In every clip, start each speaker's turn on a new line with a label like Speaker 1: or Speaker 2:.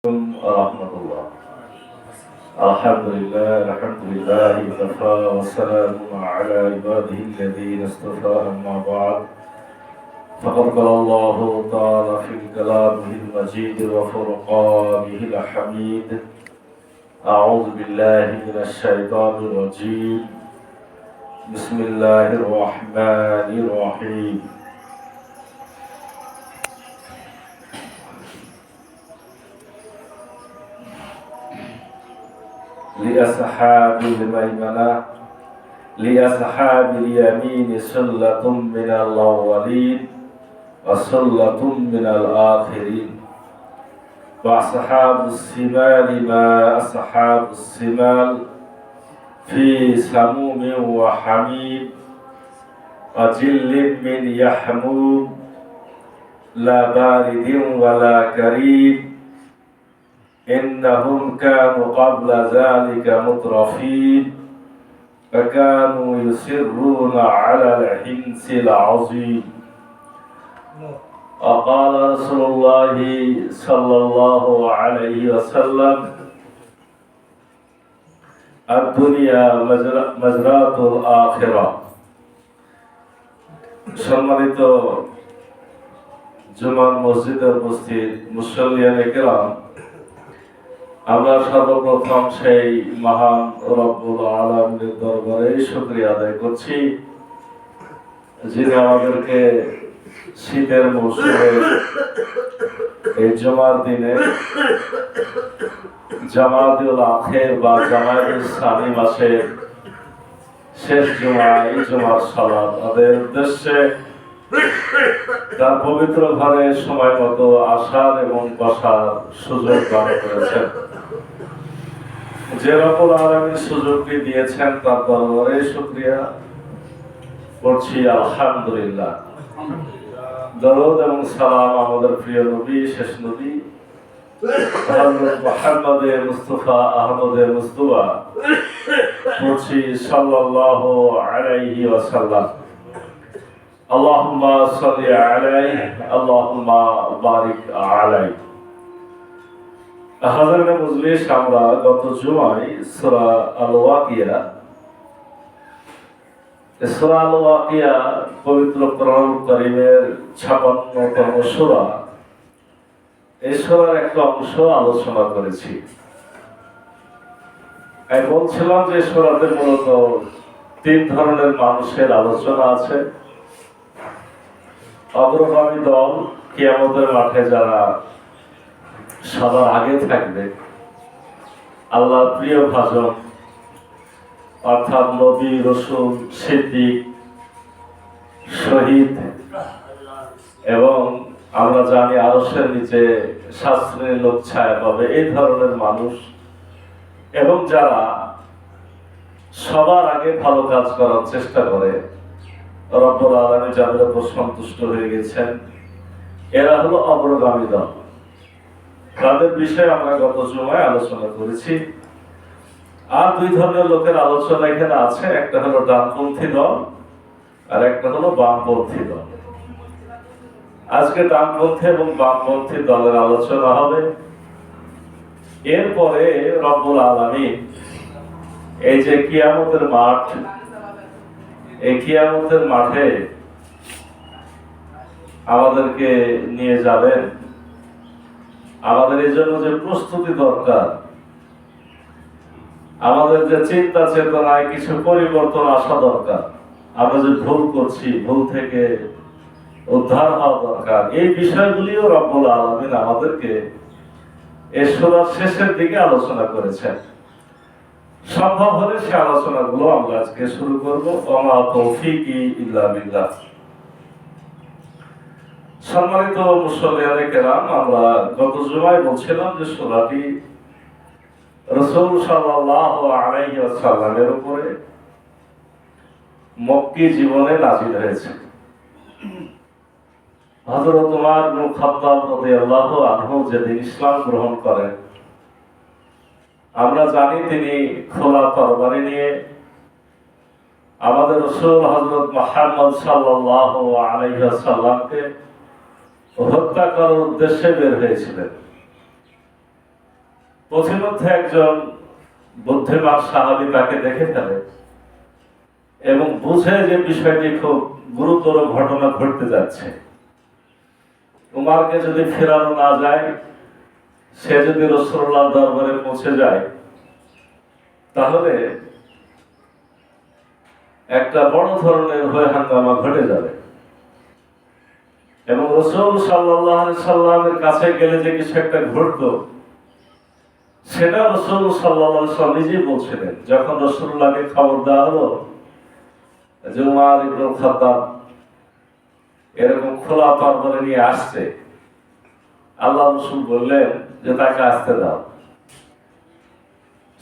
Speaker 1: ورحمة الله. الحمد لله كفى والسلام على عباده الذين اصطفى أما بعد فقد قال الله تعالى في كلامه المجيد وفرقانه الحميد أعوذ بالله من الشيطان الرجيم بسم الله الرحمن الرحيم لأصحاب الميمنة لأصحاب اليمين سلة من الأولين وسلة من الآخرين وأصحاب الشمال ما أصحاب الشمال في سموم وحميم وجل من يحموم لا بارد ولا كريم إنهم كانوا قبل ذلك مترفين فكانوا يصرون على الحنث العظيم وقال رسول الله صلى الله عليه وسلم الدنيا مزرعة الآخرة সম্মানিত জুমার মসজিদে উপস্থিত মুসল্লিয়ানে কেরাম, আমরা সর্বপ্রথম সেই মহান রব্বুল আলামিনের দরবারে শুকরিয়া আদায় করছি, যিনি আমাদেরকে শীতের মৌসুমে এই জুমার দিনে জামাতুল আখির বা জামাতুল ইসলামী মাসের শেষ জুমা, এই জুমার সালাত আদায়ের উদ্দেশ্যে তার পবিত্র ঘরে সময় মতো আসার এবং বসার সুযোগ দান করেছেন। যে রব্বুল আলামিন সুযোগটি দিয়েছেন তার দরবারে শুকরিয়া করছি, আলহামদুলিল্লাহ। দরুদ এবং সালাম আমাদের প্রিয় নবী, শেষ নবী হযরত মুহাম্মদ মুস্তাফা আহমদ মুস্তফা পড়ছি সাল্লাল্লাহু আলাইহি ওয়াসাল্লাম। আল্লাহুম্মা সাল্লি আলাইহি আল্লাহুম্মা বারিক আলাইহি। হাজার মজলিস আমরা গত জুমায় সূরা আল-ওয়াকিয়া পবিত্র কোরআন কারীমের 56তম সূরা, এই সূরার একটা অংশ আলোচনা করেছি। আমি বলছিলাম যে সূরাতে মূলত 3 ধরনের মানুষের আলোচনা আছে। অগ্রগামী দল, কিয়ামতের মাঠে যারা সবার আগে থাকবে, আল্লাহর প্রিয় ভাজন অর্থাৎ নবী, রাসূল, সিদ্দিক, শহীদ এবং আমরা জানি আরশের নিচে শাস্ত্রের লোক ছায়া পাবে, এই ধরনের মানুষ এবং যারা সবার আগে ভালো কাজ করার চেষ্টা করে, রব্বুল আলামিন যাদের উপর সন্তুষ্ট হয়ে গেছেন, এরা হলো অগ্রগামী দল। তাদের বিষয়ে আমরা গত জুমায় আলোচনা করেছি। আর 2 ধরনের লোকের আলোচনা এখানে আছে, একটা হলো ডানপন্থী দল আর একটা হলো বামপন্থী দল। আজকে ডানপন্থী এবং বামপন্থী দলের আলোচনা হবে। এরপরে রব্বুল আলামিন এই যে কিয়ামতের মাঠ, এই কিয়ামতের মাঠে আমাদেরকে নিয়ে যাবেন। আমাদের এই জন্য যে প্রস্তুতি দরকার, আমাদের যে চিন্তা চেতনায় কিছু পরিবর্তন আসা দরকার, আমরা যে ভুল করছি, ভুল থেকে উদ্ধার হওয়া দরকার, এই বিষয়গুলিও রব্বুল আলামিন আমাদেরকে এই সূরার শেষের দিকে আলোচনা করেছেন। সম্ভব হলে সে আলোচনাগুলো আমরা আজকে শুরু করব। ওমা তৌফিকি ইল্লা বিল্লাহ। সম্মানিত মুসল্লিয়ানে কেরাম, আমরা গত জুমায় বলছিলাম যে সূরাটি রাসূল সাল্লাল্লাহু আলাইহি ওয়াসাল্লামের উপরে মক্কি জীবনে নাযিল হয়েছে। হযরত ওমর ইবনে খাত্তাব রাদিয়াল্লাহু আনহু যেদিন ইসলাম গ্রহণ করেন, আমরা জানি তিনি খোলা তরবারি নিয়ে আমাদের রাসূল হযরত মুহাম্মদ সাল্লাল্লাহু আলাইহি ওয়াসাল্লামকে হত্যা করার উদ্দেশ্যে বের হয়েছিলেন। পথিমধ্যে একজন বুদ্ধিমান সাহাবী তাকে দেখে ফেলে এবং বুঝে যে বিষয়টি খুব গুরুতর ঘটনা ঘটতে যাচ্ছে। উমারকে যদি ফেরানো না যায়, সে যদি রাসূলুল্লাহর দরবারে পৌঁছে যায়, তাহলে একটা বড় ধরনের হয়ে হাঙ্গামা ঘটে যাবে এবং রাসূল সাল্লাল্লাহু আলাইহি সাল্লামের কাছে গেলে যে কিছু একটা ঘটতো, সেটা রাসূল সাল্লাল্লাহু আলাইহি সাল্লাম নিজেই বলছিলেন। যখন রাসূলুল্লাহকে খবর দেওয়া হলো যে উমর ইবনে খাত্তাব এরকম খোলা তরবারি নিয়ে আসছে, আল্লাহ রাসূল বললেন যে তাকে আসতে দাও,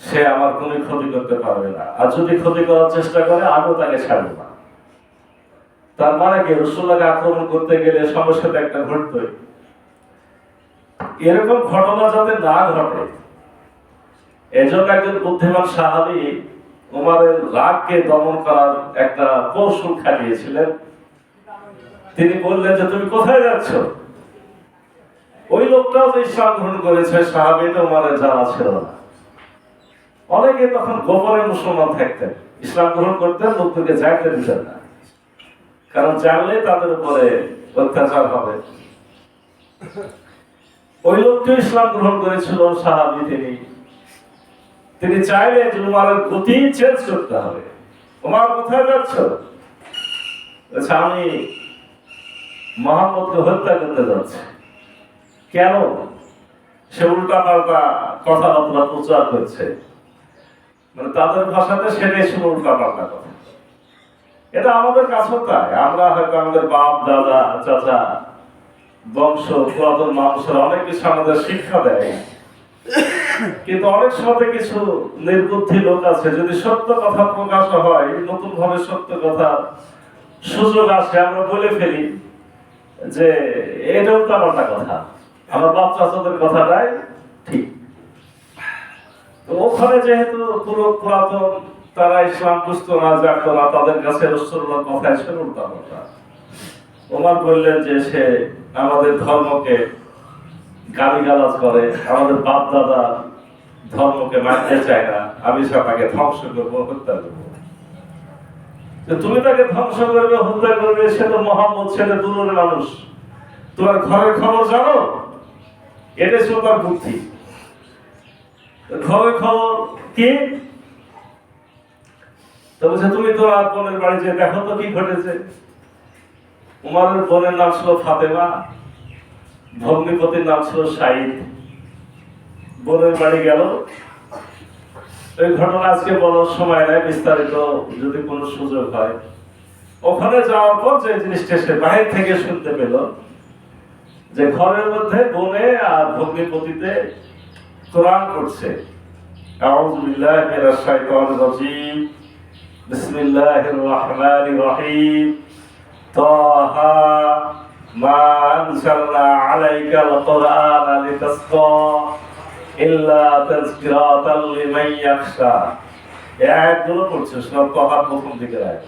Speaker 1: সে আমার কোনো ক্ষতি করতে পারবে না, আর যদি ক্ষতি করার চেষ্টা করে আমিও তাকে ছাড়ব না। তার মানে কি, রাসূলুল্লাহকে আক্রমণ করতে গেলে সমস্যাটা একটা ঘটতোই। এরকম ঘটনা যাতে না ঘটে, এজন্য একজন বুদ্ধিমান সাহাবী উমরের রাগকে দমন করার একটা কৌশল খাটিয়েছিলেন। তিনি বললেন যে তুমি কোথায় যাচ্ছ? ওই লোকটাও যে ইসলাম গ্রহণ করেছে, সাহাবীটা উমরের জানা ছিল না। অনেকে তখন গোপনে মুসলমান থাকতেন, ইসলাম গ্রহণ করতেন, লোকদেরকে জানতে দিতেন না, কারণ জানলে তাদের উপরে অত্যাচার হবে। ওই লোকটি ইসলাম গ্রহণ করেছিল সাহাবী, তিনি চাইলে যে উমরের গতি চেঞ্জ করতে হবে। উমর কোথায় যাচ্ছ? আচ্ছা, আমি মুহাম্মদকে হত্যা করতে যাচ্ছি। কেন? সে উল্টা পাল্টা কথাবার্তা প্রচার করছে, মানে তাদের ভাষাতে সেটাই ছিল উল্টা পাল্টা কথা। এটা আমাদের কাছেও তাই, আমরা হয়তো আমাদের বাপ দাদা চাচা বংশ পুরাতন মানুষের অনেক কিছু আমাদের শিক্ষা দেয়, কিন্তু অনেক সময় কিছু নির্বুদ্ধি লোক আছে, যদি সত্য কথা প্রকাশ হয়, নতুন ভাবে সত্য কথা সুযোগ আসে, আমরা বলে ফেলি যে এটা উল্টাপাল্টা কথা, আমার বাপ চাচাদের কথাটাই ঠিক। তো ওখানে যেহেতু পুরো পুরাতন, তারা ইসলাম বুঝতো না, জানতো না, তাদের কাছে রাসূলুল্লাহর কথা ছিল উল্টাপাল্টা। ওমর বললেন যে সে আমাদের ধর্মকে গালিগালাজ করে, আমাদের বাপ দাদা ধর্মকে মানতে চায় না, আমি তাকে ধ্বংস করবো, হত্যা করবো। তুমি তাকে ধ্বংস করবে, হত্যা করবে, সে তো মুহাম্মদ, ছেলে দূরের মানুষ, তোমার ঘরের খবর জানো? এটাই ছিল তার বুদ্ধি। ঘরের খবর কি? তো বলছে তুমি তোমার বোনের বাড়ি যে দেখো তো কি ঘটেছে। উমরের বোনের নাম ছিল ফাতেমা, ভগ্নিপতির নাম ছিল সাঈদ। বোনের বাড়ি গেল। ওই ঘটনা আজকে বলার সময় নাই, বিস্তারিত যদি কোনো সুযোগ হয়। ওখানে যাওয়ার পর যে জিনিসটা সে বাহির থেকে শুনতে পেল, যে ঘরের মধ্যে বোনে আর ভগ্নিপতিতে কোরআন পড়ছে। আউযু বিল্লাহি মিনাশ শাইতানির রাজীম, বিসমিল্লাহির রহমানির রহিম, তাহা মা আনজালনা আলাইকাল কুরআনা লিতাসকা ইল্লা তাযকিরাতাল লিমান ইয়াখশা। এই আয়াতগুলো পড়ছে সূরা তাহার প্রথম দিকের আয়াত।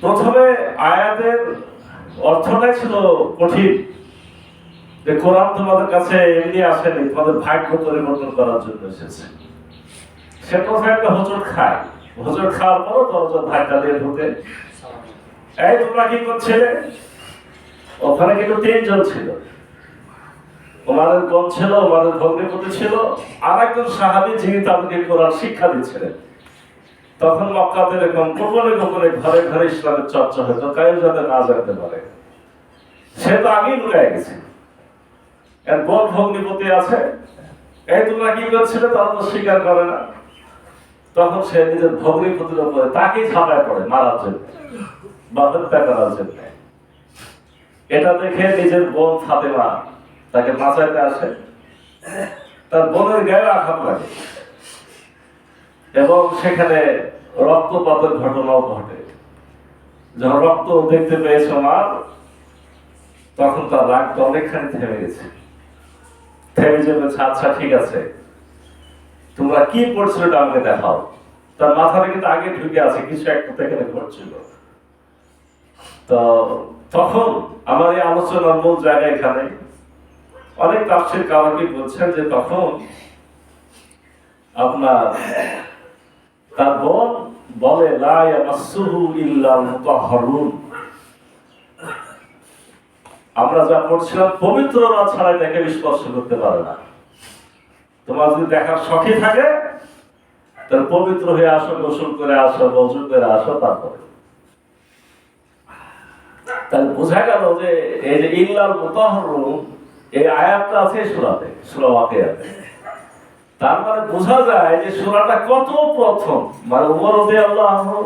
Speaker 1: প্রথমে আয়াতের অর্থটাই ছিল কঠিন, যে কোরআন তোমাদের কাছে এমনি আসেনি, তোমাদের ভাগ্য পরিবর্তন করার জন্য এসেছে। সে প্রথমে একটা হোঁচট খায়, হোঁচট খাওয়ার পরও দরজা ধাক্কা দিয়ে ঢুকে, এই তোমরা কি করছিলে? ওখানে কিন্তু তিনজন ছিল, ওমারের বোন ছিল, ওমারের ভগ্নিপতি ছিল, আর একজন সাহাবী যিনি তাদেরকে কোরআন শিক্ষা দিচ্ছিলেন। তখন মক্কাতে এরকম গোপনে গোপনে ঘরে ঘরে ইসলামের চর্চা হতো, কেউ যাতে না জানতে পারে। সে তো আগেই লুকায় গেছে, এর বোন ভগ্নিপতি আছে, এই তোমরা কি করছিলে? তারা তো স্বীকার করে না। তখন সে নিজের ভগ্নিপতির উপরে তাকেই ঝাঁপায় পড়ে মারার জন্য বা হত্যা করার জন্য। এটা দেখে নিজের বোন ফাতেমা তাকে বাঁচাইতে আসে, তার বোনের গায়ে আঘাত লাগে এবং সেখানে রক্তপাতের ঘটনাও ঘটে। যখন রক্ত দেখতে পেয়েছে মার, তখন তার রাগটা অনেকখানি থেমে গেছে। থেমে যে বলছে, আচ্ছা ঠিক আছে, তোমরা কি পড়ছিল এটা আমাকে দেখাও। তার মাথাটা কিন্তু আগে ঢুকে আছে, কিছু একটা এখানে ঘটছিল। তো তখন আমার এই আলোচনার মূল জায়গা এখানে অনেক তাফসীর কারকে বলছেন যে তখন আপনার তার বোন বলে লা ইয়ামাসসুহু ইল্লাল মুতাহহারুন, আমরা যা পড়ছিলাম পবিত্ররা ছাড়া এটাকে স্পর্শ করতে পারে না। তোমার যদি দেখার শখই থাকে তাহলে পবিত্র হয়ে আসো, গোসল করে আসো, ওযু করে আসো, তারপরে। তাহলে বোঝা গেল যে এই যে ইল্লাল মুতাহহারুন এই আয়াতটা আছে সূরাতে, সূরা ওয়াকিয়াতে। তার মানে বোঝা যায় যে সূরাটা কত প্রথম। মানে ওমর রাদিয়াল্লাহু আনহু,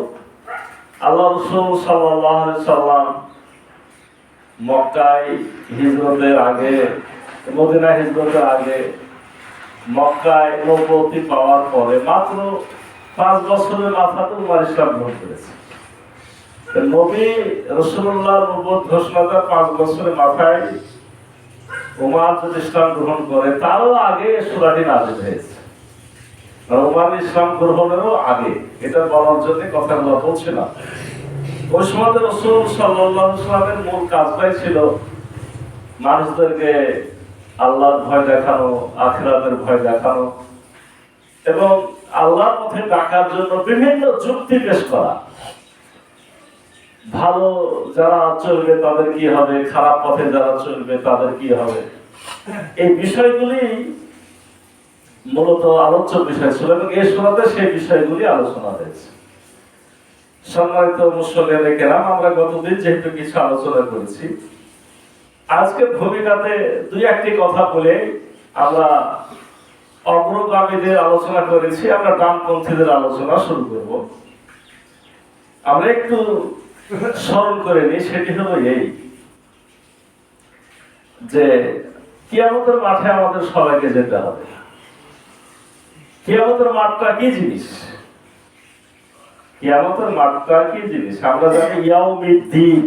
Speaker 1: আল্লাহ রাসূল সাল্লাল্লাহু আলাইহি সাল্লাম মক্কায় হিজরতের আগে, মদিনা হিজরতের আগে, মক্কায় নবুয়তি পাওয়ার পরে মাত্র 5 বছরের মাথাতে উমর ইসলাম গ্রহণ করেছে। নবী রাসূলুল্লাহ নবুয়ত ঘোষণা করার 5 বছরের মাথায় উমর যদি ইসলাম গ্রহণ করে, তারও আগে সূরাটি নাযিল হয়েছে। উমর ইসলাম গ্রহণেরও আগে, এটা বলার জন্য কথাগুলো বলছিলাম। ওই সময় রাসূল সাল্লাল্লাহু আলাইহি ওয়াসাল্লামের মূল কাজটাই ছিল মানুষদেরকে আল্লাহর ভয় দেখানো, আখিরাতের ভয় দেখানো এবং আল্লাহর পথে ডাকার জন্য বিভিন্ন যুক্তি পেশ করা। ভালো যারা চলবে তাদের কি হবে, খারাপ পথে যারা চলবে তাদের কি হবে, এই বিষয়গুলি মূলত আলোচ্য বিষয় ছিল এবং এই সূরাতে সেই বিষয়গুলি আলোচনা হয়েছে। সম্মানিত মুসল্লিয়ানে কেরাম, আমরা গতদিন যেহেতু কিছু আলোচনা করেছি, আজকে ভূমিকাতে দুই একটি কথা বলে আমরা অগ্রগামীদের আলোচনা করেছি, আমরা ডানপন্থীদের আলোচনা শুরু করব। আমরা একটু স্মরণ করে নিই, সেটি হলো এই যে কিয়ামতের মাঠে আমাদের সবাইকে যেতে হবে। কিয়ামতের মাঠটা কি জিনিস? কিয়ামতের মাঠটা কি জিনিস? আমরা জানি ইয়াউমিদ্দিন,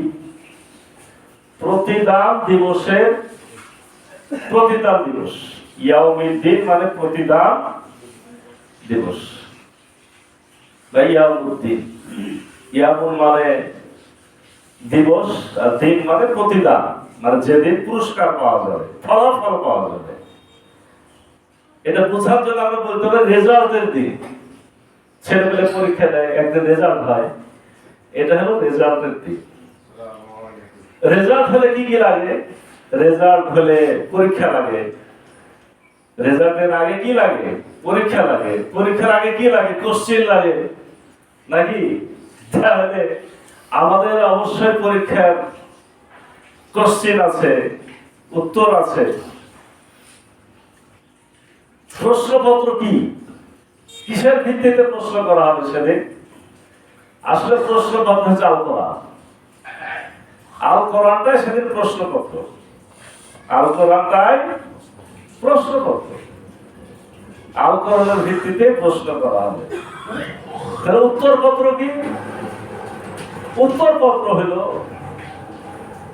Speaker 1: প্রতিদান দিবসের প্রতিদান দিবস। ইয়াউমিদ্দিন মানে প্রতিদান দিবস বা ইয়াউমুদ্দিন। ইয়ামুন মানে দিবস, আর দিন মানে প্রতিদান, মানে যেদিন পুরস্কার পাওয়া যাবে, ফলাফল পাওয়া যাবে। এটা বোঝার জন্য আমরা বলতে পারি রেজাল্টের দিন। ছেলেমেয়ে পরীক্ষা দেয়, একদিন রেজাল্ট হয়, এটা হলো রেজাল্টের দিন। রেজাল্ট হলে কি কি লাগে? রেজাল্ট হলে পরীক্ষা লাগে। রেজাল্টের আগে কি লাগে? পরীক্ষা লাগে। পরীক্ষার আগে কি লাগে? কোশ্চেন লাগে নাকি? তাহলে আমাদের অবশ্যই পরীক্ষার কোশ্চেন আছে, উত্তর আছে। প্রশ্নপত্র কি? কিসের ভিত্তিতে প্রশ্ন করা হবে সেদিন? আসলে প্রশ্নপত্র হচ্ছে আল কোরআন। আল কোরআনটাই সেদিন প্রশ্নপত্র। আল কোরআনটাই প্রশ্নপত্র। আল কোরআনের ভিত্তিতে প্রশ্ন করা হবে। তাহলে উত্তরপত্র কি? উত্তরপত্র হলো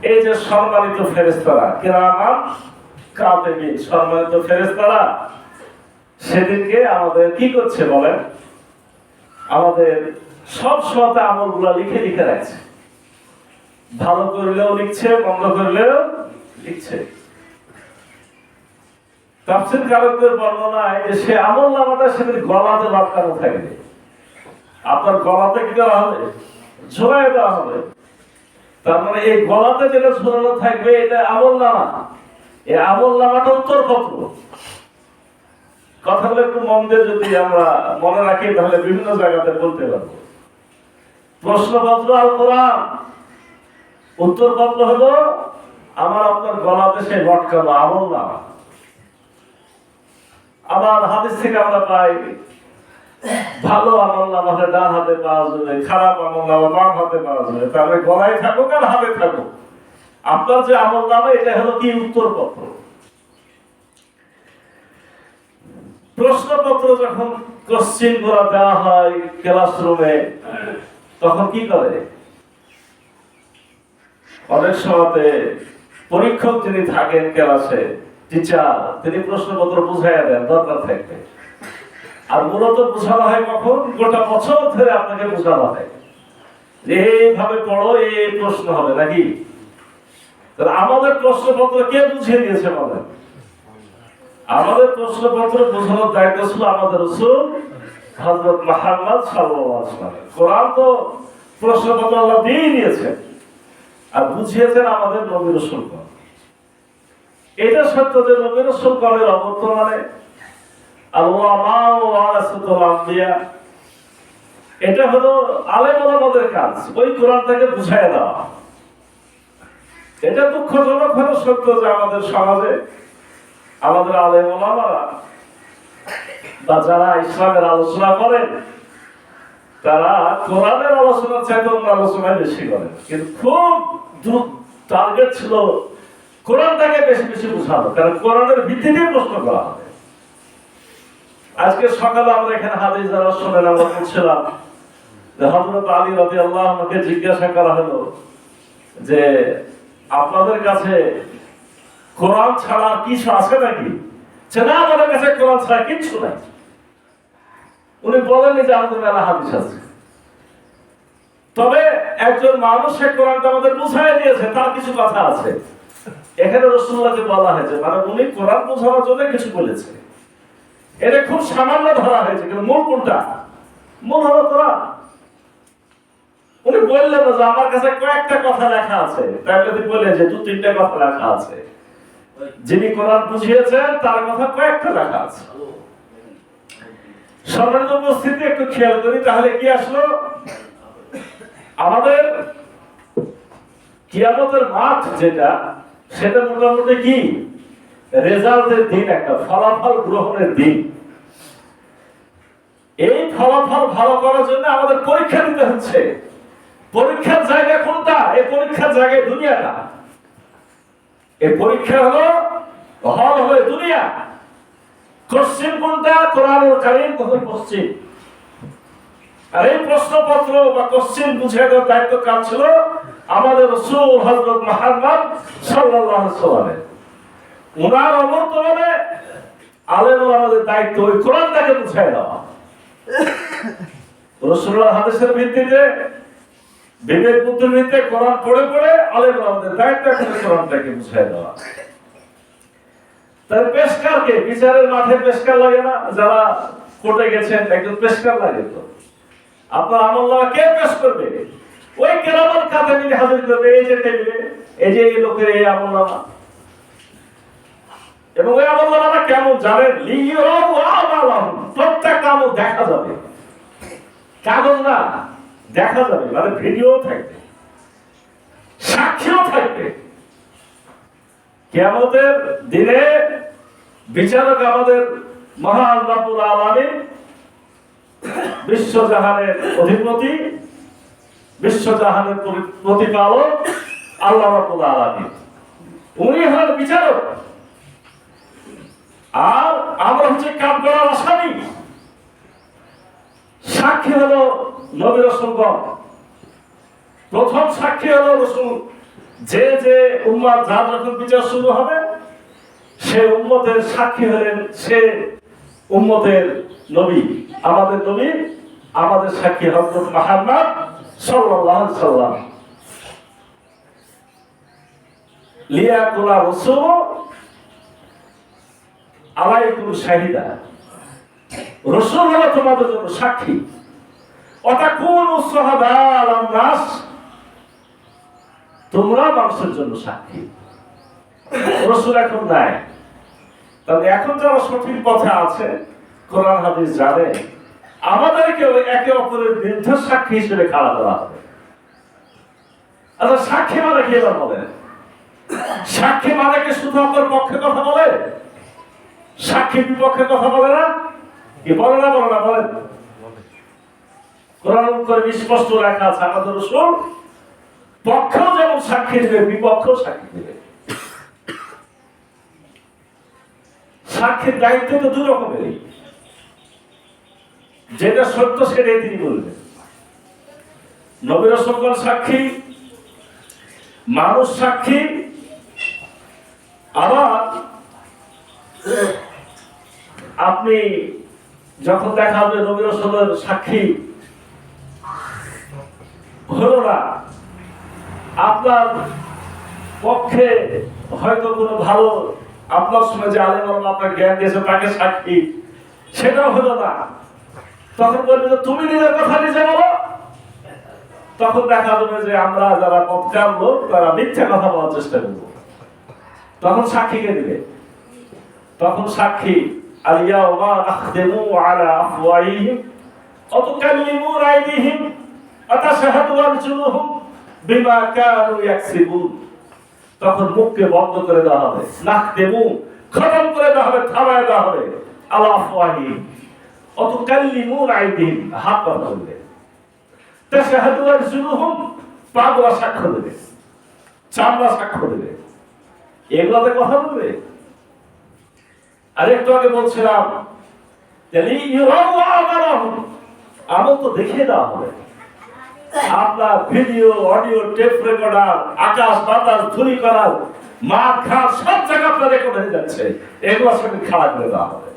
Speaker 1: এই যে সম্মানিত ফেরেশতারা, কিরামান কাতিবিন, সম্মানিত ফেরেশতারা সেদিনকে আমাদের কি করছে বলেন? আমাদের সব সময় আমলগুলো লিখে লিখে রাখছে। ভালো করলেও লিখছে, মন্দ করলেও লিখছে। তাফসীর কারকদের বর্ণনায় যে সে আমলনামাটা সেদিন গলাতে লটকানো থাকবে। আপনার গলাতে কি করা হবে? ঝোলায় দেওয়া হবে। তার মানে এই গলাতে যেটা ঝোলানো থাকবে এটা আমলনামা। এই আমলনামাটা উত্তরপত্র। কথাগুলো একটু মন দিয়ে যদি আমরা মনে রাখি তাহলে বিভিন্ন জায়গাতে বলতে পারবো। প্রশ্নপত্র আল কোরআন, উত্তরপত্র হলো আমার আপনার গলাতে সেই লটকানো আমলনামা। আবার হাদিস থেকে আমরা পাই ভালো আমলনামা ডান হাতে পাওয়া যাবে, খারাপ আমলনামা বাম হাতে পাওয়া যাবে। তাহলে গলায় থাকুক আর হাতে থাকুক, আপনার যে আমলনামা এটা হলো কি? উত্তরপত্র। প্রশ্নপত্র যখন কোশ্চেন গুলো দেওয়া হয় ক্লাসরুমে, তখন কি করে? অনেক সময় পরীক্ষক যিনি থাকেন ক্লাসে, টিচার, তিনি প্রশ্নপত্র বুঝাইয়া দেন দরকার থাকবে। আর মূলত বোঝানো হয় কখন? গোটা বছর ধরে আপনাকে বোঝানো হয় এইভাবে পড়ো, এই প্রশ্ন হবে নাকি? আমাদের প্রশ্নপত্র কে বুঝিয়ে দিয়েছে বলেন? আমাদের প্রশ্নপত্র বোঝানোর দায়িত্ব ছিল আমাদের রাসূল হযরত মুহাম্মদ সাল্লাল্লাহু আলাইহি ওয়াসাল্লাম। কোরআন তো প্রশ্নপত্র আল্লাহ দিয়ে দিয়েছেন আর বুঝিয়েছেন আমাদের নবী রাসূলগণ। এটা সত্য যে নবী রাসূলগণের অবর্তমানে আল-উলামা ওয়ারাসাতুল আমবিয়া, এটা হলো আলেম ওলামাদের কাজ, ওই কোরআনটাকে বুঝাইয়া দেওয়া। এটা দুঃখজনক হলো সত্য যে আমাদের সমাজে আমাদের আলেম ওলামারা বা যারা ইসলামের আলোচনা করেন তারা কোরআনের আলোচনার চাইতে অন্য আলোচনায় বেশি করেন, কিন্তু খুব টার্গেট ছিল কোরআনটাকে বেশি বেশি বোঝানো, কারণ কোরআনের ভিত্তিতে প্রশ্ন করা হবে। আজকে সকালে আমরা এখানে হাদিস যারা শুনেন, আমরা বলছিলাম যে হযরত আলী রাদিয়াল্লাহু আনহুকে জিজ্ঞাসা করা হলো যে আপনাদের কাছে কোরআন ছাড়া কিছু আছে নাকি? না, আমাদের কাছে কোরআন ছাড়া কিছু নাই। উনি বলেননি যে আমাদের মেলা হাদিস আছে, তবে একজন মানুষ কোরআনটা আমাদের বুঝাই দিয়েছে, তার কিছু কথা আছে। এখানে রাসূলুল্লাহকে বলা হয়েছে মানে উনি কোরআন বোঝানোর জন্য কিছু বলেছে, এটা খুব সামান্য ধরা হয়েছে, কিন্তু মূল কোনটা? মূল হলো কোরআন। উনি বললেন যে আমার কাছে কয়েকটা কথা লেখা আছে, তাই যদি বলে যে দু তিনটা কথা লেখা আছে, যিনি কোরআন বুঝিয়েছেন তার কথা কয়েকটা লেখা আছে। সম্মানিত উপস্থিতি, একটু খেয়াল করি তাহলে কি আসলো? আমাদের কিয়ামতের মাঠ যেটা, সেটা মোটামুটি কি রেজাল্টের দিন, একটা ফলাফল গ্রহণের দিন। এই ফলাফল ভালো করার জন্য আমাদের পরীক্ষা দিতে হচ্ছে। পরীক্ষার জায়গা কোনটা? এই পরীক্ষার জায়গায় দুনিয়াটা। এই পরীক্ষা হলো হল হলো দুনিয়া। কোশ্চেন কোনটা? কোরআনুল কারীম কত কোশ্চেন। আর এই প্রশ্নপত্র বা কোশ্চেন বুঝে দেওয়ার দায়িত্ব কাজ ছিল আমাদের রাসূল হযরত মুহাম্মদ সাল্লাল্লাহু আলাইহি ওয়াসাল্লামের। উনার অবর্তমানে আলেম ওলামাদের দায়িত্ব ওই কোরআনটাকে বুঝায় দেওয়া। রাসূলুল্লাহর হাদিসের ভিত্তিতে, বিবেক বুদ্ধির ভিত্তিতে কোরআন পড়ে পড়ে আলেম ওলামাদের দায়িত্ব কোরআনটাকে বুঝায় দেওয়া। তাই পেশকারকে, বিচারের মাঠে পেশকার লাগে না? যারা কোর্টে গেছেন একজন পেশকার লাগে, তো আপনার আমলনামা কে পেশ করবে? ওই কেরামান কাতাবিন হাজির করবে, এই যে টেবিলে এই যে এই লোকের এই আমলনামা। এবং ওই আমলনামাটা কেমন জানেন? লিইরাউ আমালাহুম, প্রত্যেকটা আমল দেখা যাবে, কাগজ না, দেখা যাবে, মানে ভিডিও থাকবে, সাক্ষীও থাকবে। কিয়ামতের দিনে বিচারক আমাদের মহান রব্বুল আলামিন, বিশ্বজাহানের অধিপতি, বিশ্বজাহানের প্রতিপালক আল্লাহ রাব্বুল আলামিন, উনি হলেন বিচারক। আর আমরা হচ্ছে কাম করার আসামি। সাক্ষী হলো নবী রাসূলগণ। প্রথম সাক্ষী হলো রাসূল। যে যে উম্মত, যার যখন বিচার শুরু হবে, সে উম্মতের সাক্ষী হলেন সে উম্মতের নবী, আমাদের নবী, আমাদের সাক্ষী হযরত মুহাম্মদ সাল্লাল্লাহু আলাইহি ওয়াসাল্লাম। লিয়াকুলা রাসূল আলাইকুম শাহিদা, রাসূল হলো তোমাদের জন্য সাক্ষী। ওয়াতাকুনু শুহাদা আলান নাস, তোমরা মানুষের জন্য সাক্ষী। রাসূল এখন নাই, তবে এখন যারা সঠিক পথে আছে, কোরআন হাদিস জানে, আমাদেরকে একে অপরের বিরুদ্ধে সাক্ষী হিসেবে খাড়া করা হবে। আচ্ছা, সাক্ষী মানে কি এবার বলেন? সাক্ষী মানে কি শুধু আপনার পক্ষে কথা বলে? সাক্ষী বিপক্ষে কথা বলে না? কি বলে না? বলে না? বলেন। কোরআন করে স্পষ্ট লেখা আছে আমাদের রাসূল পক্ষেও যেমন সাক্ষী দেবে, বিপক্ষেও সাক্ষী দেবে। সাক্ষীর দায়িত্ব তো দুই রকমেরই। যেটা সত্য সেটাই তিনি বলবেন। নবী রাসূলগণ সাক্ষী, মানুষ সাক্ষী, আবার আপনি যখন দেখা হবে নবী রাসূলের সাক্ষী হলো না, আপনার পক্ষে হয়তো কোনো ভালো আপনার সময় যে আলেম ওলামা আপনার জ্ঞান দিয়েছে তাকে সাক্ষী, সেটাও হলো না। তখন বলবে যে তুমি নিজের কথা নিজে বলো। তখন দেখা যাবে যে আমরা যারা পথকার লোক তারা মিথ্যা কথা বলার চেষ্টা করবো। তখন সাক্ষীকে দিবে, তখন সাক্ষী আলিয়াউমা নাখদিমু আলা আফওয়াহিহিম ওয়া তুকাল্লিমুনা আইদিহিম ওয়া তাশহাদু আরজুলুহুম বিমা কানু ইয়াকসিবুন। তখন মুখকে বন্ধ করে দেওয়া হবে, নাখদিমু খতম করে দেওয়া হবে, থামায় দেওয়া হবে, আলা আফওয়াহিহিম ওয়া তুকাল্লিমুনা আইদিহিম, হাত কথা বলবে, তাশহাদু আরজুলুহুম পাগুলা সাক্ষ্য দেবে, চামড়া সাক্ষ্য দেবে, এগুলোতে কথা বলবে। আর একটু আগে বলছিলাম আমল তো দেখিয়ে দেওয়া হবে। আপনার ভিডিও, অডিও, টেপ রেকর্ডার, আকাশ বাতাস ধুলি করার মাঠ ঘাট সব জায়গা আপনার রেকর্ড হয়ে যাচ্ছে, এগুলো সঙ্গে খাড়া করে দেওয়া হবে।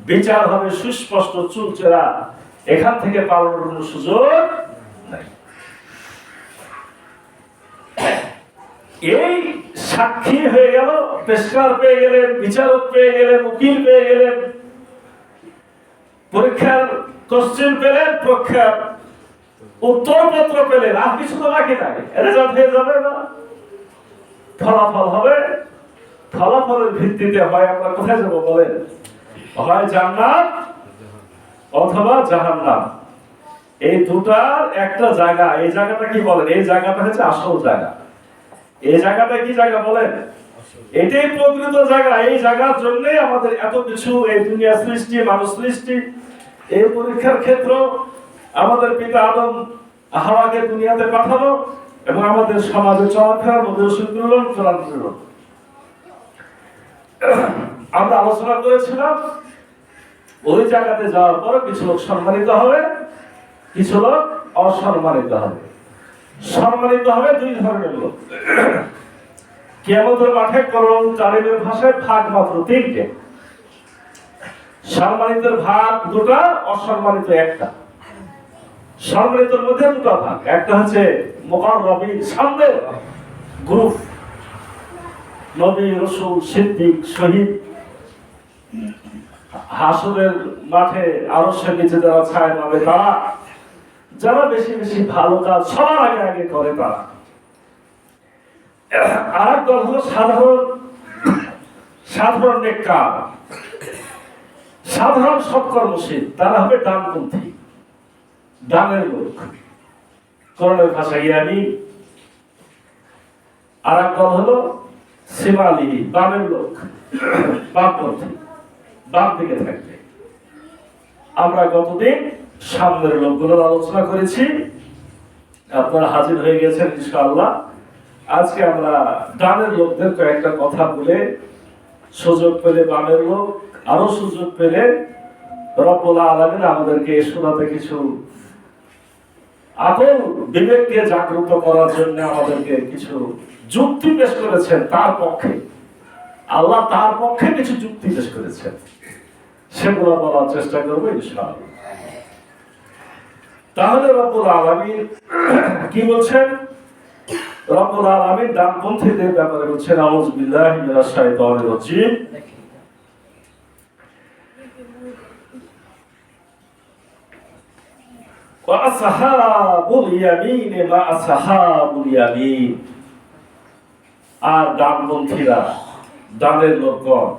Speaker 1: বিচার হবে সুস্পষ্ট, চুলচেরা, এখান থেকে পালানোর কোনো সুযোগ নাই। এই সাক্ষী হয়ে গেল, পেশকার পেয়ে গেলেন, বিচারক পেয়ে গেলেন, উকিল পেয়ে গেলেন, পরীক্ষার কোশ্চেন পেলেন, পরীক্ষার উত্তরপত্র পেলেন, আর কিছু তো বাকি নাই। রেজাল্ট হয়ে যাবে না, ফলাফল হবে। ফলাফলের ভিত্তিতে হয় আমরা কোথায় যাবো বলেন? হয় জান্নাত অথবা জাহান্নাম। এই দুটার একটা জায়গা, এই জায়গাটা কি বলেন? এই জায়গাটা হচ্ছে আসল জায়গা। এই জায়গাটা কি জায়গা বলেন? এটাই প্রকৃত জায়গা। এই জায়গার জন্যই আমাদের এত কিছু, এই দুনিয়া সৃষ্টি, মানুষ সৃষ্টি, এই পরীক্ষার ক্ষেত্র, আমাদের পিতা আদম হাওয়াকে দুনিয়াতে পাঠানো, এবং আমাদের সমাজে চলাফেরার মধ্যে রসুলগুলো চলান ছিল। আমরা আলোচনা করেছিলাম ওই জায়গাতে যাওয়ার পর কিছু লোক সম্মানিত হবে, কিছু লোক অসম্মানিত হবে। সম্মানিত হবে দুই ধরনের লোক। কিয়ামতের মাঠে করণ কারিমের ভাষায় ভাগ মাত্র তিনটে। সম্মানিতের ভাগ দুটা, অসম্মানিত একটা। সম্মানিতের মধ্যে দুটো ভাগ, একটা হচ্ছে মুকাররবিন, সামনের গ্রুপ, নবী, রাসূল, সিদ্দিক, শহীদ। হাসরের মাঠে আরশের নিচে যারা ছায়া পাবে তারা, যারা বেশি বেশি ভালো কাজ সবার আগে আগে করে তারা। আর দল হলো সাধারণ নেককার, সাধারণ সৎকর্মশীল, তারা হবে ডানপন্থী, ডানের লোক, কোরআনের ভাষায় ইয়ামিন। আর এক দল হলো শিমালি, বামের লোক, বামপন্থী, বাম দিকে থাকবে। আমরা গতদিন সামনের লোকগুলোর আলোচনা করেছি, আপনারা হাজির হয়ে গেছেন ইনশাআল্লাহ। আজকে আমরা ডানের লোকদের কয়েকটা কথা বলে, সুযোগ পেলে বামের লোক, আরো সুযোগ পেলে রব্বুল আলামিন আমাদেরকে শোনাতে কিছু আকল বিবেককে জাগ্রত করার জন্য আমাদেরকে কিছু যুক্তি পেশ করেছেন তার পক্ষে। আল্লাহ তার পক্ষে কিছু যুক্তি পেশ করেছেন, সেগুলো বলার চেষ্টা করবো ইনশাআল্লাহ। তাহলে রব্বুল আলামিন কি বলছেন? রব্বুল আলামিন ডানপন্থীদের ব্যাপারে বলছেন, আউযু বিল্লাহি মিনাশ শাইতানির রাজীম। ওয়া আসহাবুল ইয়ামিন মা আসহাবুল ইয়ামিন। আর ডানপন্থীরা, ডানের লোকগণ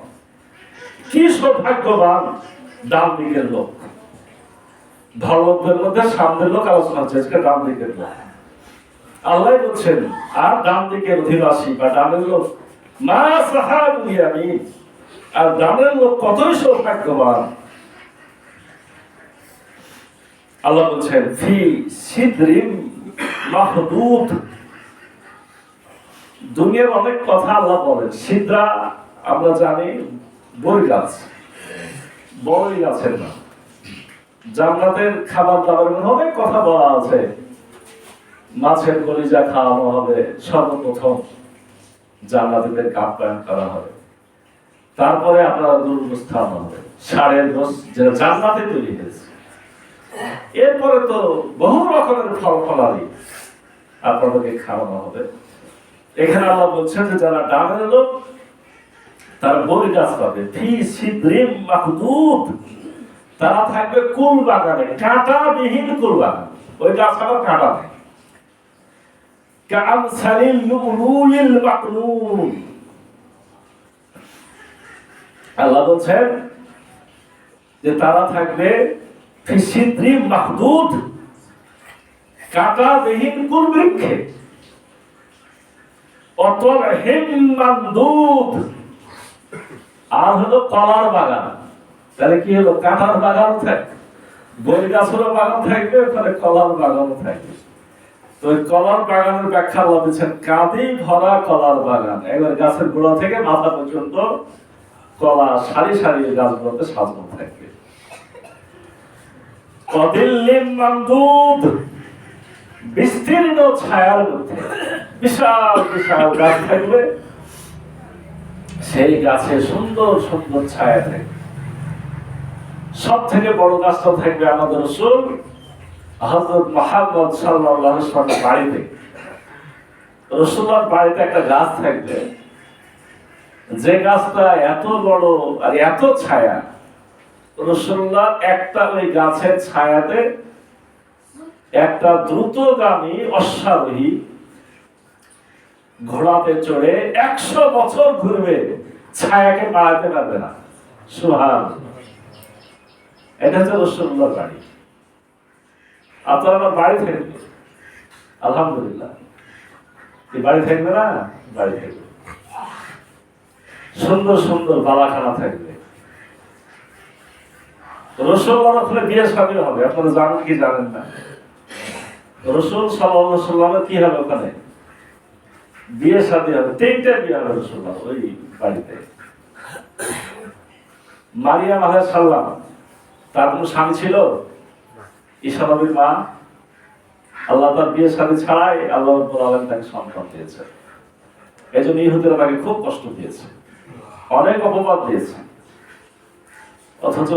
Speaker 1: কি সৌভাগ্যবান ডান দিকের লোক। ধর্মদের মধ্যে সামনের লোক আলোচনা হচ্ছে, আজকে ডান দিকের লোক। আল্লাহ বলছেন, আর ডান দিকের অধিবাসী বা ডানের লোক মা আসহাবুল ইয়ামিন, আর ডানের লোক কতই সৌভাগ্যবান। আল্লাহ বলছেন ফি সিদরিম মাহদুদ। দুনিয়ার অনেক কথা আল্লাহ বলেন। সিদরা আমরা জানি বই গাছ, বই গাছের না। জান্নাতের খাবার দাবারের অনেক কথা বলা আছে। মাছের কলিজা খাওয়ানো হবে, সর্বপ্রথম জান্নাতীদের আপ্যায়ন করা হবে। তারপরে আপনারা দুর্গস্থান হবে, ষাঁড়ের গোশ যেটা জান্নাতে তৈরি হয়েছে। এরপরে তো বহু রকমের ফল ফলাদি আপনাদেরকে খাওয়ানো হবে। এখানে আল্লাহ বলছেন যে যারা ডানের লোক তারা বই গাছ পাবে, ফি সিদরিম মাহদুদ, তারা থাকবে কুল বাগানে, কাঁটাবিহীন কুল বাগান। ওই গাছ আবার কাঁটা নেই। কামসালিল লুলুলিল মাকনুন, আল্লাহ বলছেন যে তারা থাকবে ফি সিদরিম মাহদুদ, কাঁটাবিহীন কুল বৃক্ষে, অতলহিম মামদুদ, আর হলো কলার বাগান। তাহলে কি হলো, কাঁঠার বাগান থাকবে, বই গাছেরও বাগান থাকবে, ওখানে কলার বাগানও থাকবে। তো ওই কলার বাগানের ব্যাখ্যা আল্লাহ দিচ্ছেন, কাঁদি ভরা কলার বাগান, একবার গাছের গোড়া থেকে মাথা পর্যন্ত কলা সারি সারি গাছগুলোতে সাজানো থাকবে। কদিল্লিম মামদুদ, বিস্তীর্ণ ছায়ার মধ্যে বিশাল বিশাল গাছ থাকবে, সেই গাছে সুন্দর সুন্দর ছায়া থাকবে। সব থেকে বড় গাছটা থাকবে আমাদের রাসূল হযরত মুহাম্মদ সাল্লাল্লাহু আলাইহি ওয়াসাল্লামের বাড়িতে। রাসূলুল্লাহর বাড়িতে একটা গাছ থাকবে, যে গাছটা এত বড় আর এত ছায়া, রাসূলুল্লাহ একটা ওই গাছের ছায়াতে একটা দ্রুতগামী অশ্বারোহী ঘোড়াতে চড়ে 100 বছর ঘুরবে, ছায়াকে বাড়াতে পারবে না। সুবহানাল্লাহ। এটা হচ্ছে রাসূলুল্লাহর বাড়ি। আপনারা আমার বাড়ি থাকবে, আলহামদুলিল্লাহ। এই বাড়ি থাকবে না, বাড়ি থাকবে, সুন্দর সুন্দর বালাখানা থাকবে। রাসূলুল্লাহর ওখানে বিয়ে শাদী হবে, আপনারা জানেন কি জানেন না? রাসূল সাল্লাল্লাহু আলাইহি ওয়াসাল্লামের কি হবে ওখানে, বিয়ে শাদী হবে, 3টা বিয়ে হবে রাসূলুল্লাহ ওই বাড়িতে। মারিয়াম আলাইহিস সালাম, তার কোনো স্বামী ছিল? ঈসা নবীর মা। আল্লাহ তার বিয়ে শাদী ছাড়াই আল্লাহ রাব্বুল আলামিন তাকে সন্তান দিয়েছে। এজন্য ইহুদিরা তাকে খুব কষ্ট দিয়েছে, অনেক অপবাদ দিয়েছে। অথচ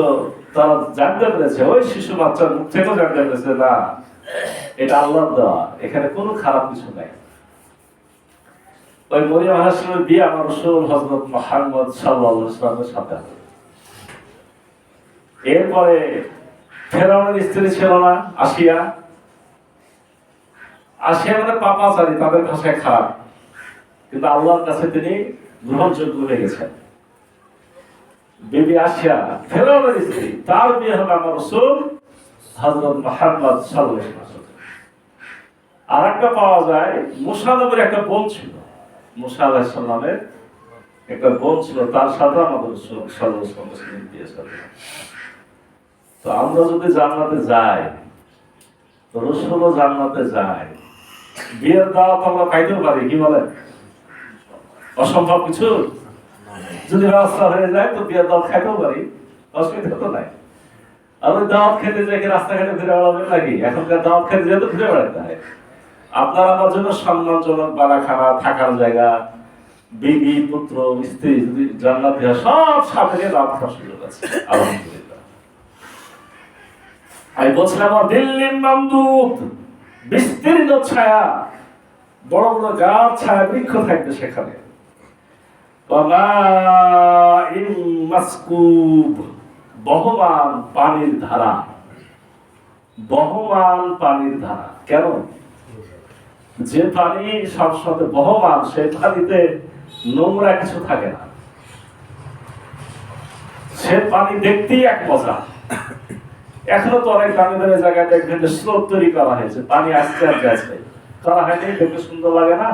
Speaker 1: তারা জানতে পেরেছে, ওই শিশু বাচ্চার মুখ থেকেও জানতে পেরেছে, না, এটা আল্লাহর দেওয়া, এখানে কোনো খারাপ কিছু নেই। ওই মরিয়ম আলাইহিস সালামের বিয়ে আমার রাসূল হযরত মুহাম্মদ সাল্লাল্লাহু আলাইহি ওয়াসাল্লামের সাথে হবে। এরপরে ফেরাউনের স্ত্রী ছিল না আসিয়া, আসিয়া মানে পাপাচারী, তাদের ভাষায় খারাপ, কিন্তু আল্লাহর কাছে তিনি গ্রহণযোগ্য হয়ে গেছেন। বিবি আসিয়া ফেরাউনের স্ত্রী, তার বিয়ে হবে আমার রাসূল হযরত মুহাম্মদ সাল্লাল্লাহু আলাইহি ওয়াসাল্লাম। আর একটা পাওয়া যায়, মুসা নবীর একটা বোন ছিল, মুসা আলাইহিস সালামের একটা বোন ছিল, তার সাথে আমাদের রাসূল সাল্লাল্লাহু আলাইহি ওয়াসাল্লাম বিয়ে হবে। তো আমরা যদি জান্নাতে যাই, তো রাসূলও জান্নাতে যায়, বিয়ের দাওয়াত আমরা পাইতেও পারি, কি বলেন? অসম্ভব কিছু যদি ব্যবস্থা হয়ে যায় তো বিয়ের দাওয়াত খাইতেও পারি, অসুবিধা তো নাই। আর ওই দাওয়াত খেতে যাই রাস্তাঘাটে ঘুরে বেড়াবেন নাকি? এখনকার দাওয়াত খেতে যেতে ঘুরে বেড়াতে হয়। আপনার আমার জন্য সম্মানজনক বালাখানা, থাকার জায়গা, বিবি পুত্র স্ত্রী যদি জান্নাতে হয়, সব সাথে দাওয়াত খাওয়ার সুযোগ আছে, আলহামদুলিল্লাহ। আমি বলছিলাম দিল্লির মামদুদ, বিস্তীর্ণ ছায়া, বড় বড় গাছ, ছায়া বৃক্ষ থাকবে সেখানে। মাসকুব, বহমান পানির ধারা, বহমান পানির ধারা। কেন? যে পানি সবসময় বহমান, সেই পানিতে নোংরা কিছু থাকে না, সে পানি দেখতেই এক মজা। এখনো তো অনেক দামি দামি জায়গায় দেখবেন যে স্রোত তৈরি করা হয়েছে, পানি আস্তে আস্তে আসছে, করা হয়নি, দেখতে সুন্দর লাগে না?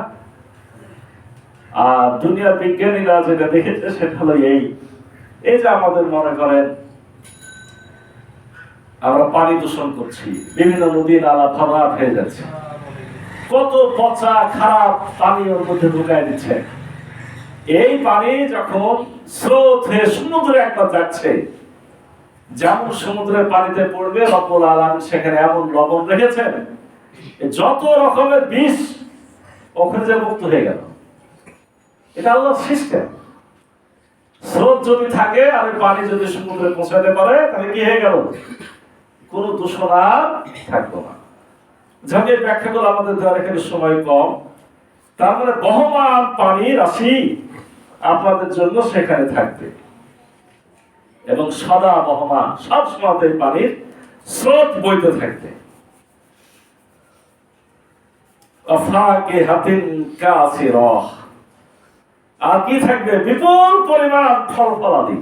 Speaker 1: আর দুনিয়ার বিজ্ঞানীরা যেটা দেখেছে সেটা হলো এই যে আমাদের মনে করেন আমরা পানি দূষণ করছি, বিভিন্ন নদী নালা ভরাট হয়ে যাচ্ছে, কত পচা খারাপ পানি ওর মধ্যে ঢুকায় দিচ্ছে। এই পানি যখন স্রোত হয়ে সমুদ্রে একবার যাচ্ছে, যেমন সমুদ্রের পানিতে পড়বে, রব্বুল আলামিন সেখানে এমন লবণ রেখেছেন, যত রকমের বিষ ওখানে যে মুক্ত হয়ে গেল। এটা আল্লাহর সিস্টেম। স্রোত যদি থাকে আর পানি যদি সমুদ্রে পৌঁছাতে পারে, তাহলে কি হয়ে গেল? কোন দূষণ আর থাকলো না। যাকে ব্যাখ্যা করে আমাদের দেওয়ার এখানে সময় কম, তার মানে বহমান পানি রাশি আপনাদের জন্য সেখানে থাকবে এবং সদা বহমান সব সময় পানির স্রোত বইতে থাকবে। আর কি থাকবে? বিপুল পরিমাণ ফল ফলাদি,